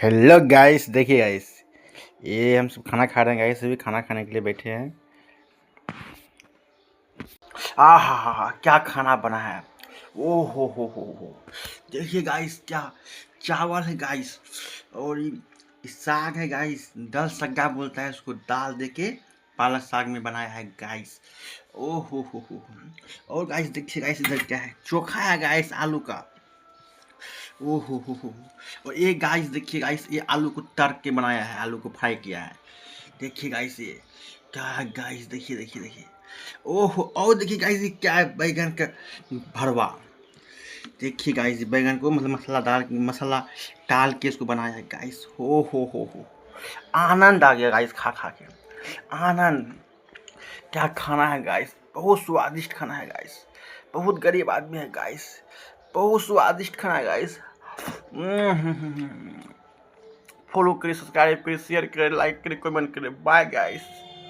Hello guys, देखिए guys, ये हम सब खाना खा रहे हैं गाइस। अभी खाना खाने के लिए बैठे हैं। आ हा, क्या खाना बना है। ओ हो। देखिए गाइस, क्या चावल है गाइस, और ये साग है गाइस। दल सग्गा बोलता है उसको, दाल देके पालक साग में बनाया है गाइस। ओ हो। और गाइस देखिए गाइस, इधर क्या है, चोखा है गाइस आलू का। ओ हो। और ये गाइस देखिए गाइस, ये आलू को तड़ के बनाया है, आलू को फ्राई किया है। देखिए गाइस, ये क्या है गाइस, देखिए। ओहो, और देखिए गाइस, ये क्या है, बैगन का भरवा। देखिए गाइस, बैगन को मतलब मसाला डाल के इसको बनाया है गाइस। हो। आनंद आ गया गाइस, खा के आनंद। क्या खाना है गाइस, बहुत स्वादिष्ट खाना है गाइस। बहुत गरीब आदमी है गाइस, बहुत स्वादिष्ट खाना है गाइस। फॉलो करें, सब्सक्राइब करें, शेयर करें, लाइक करें, कमेंट करें। Bye guys.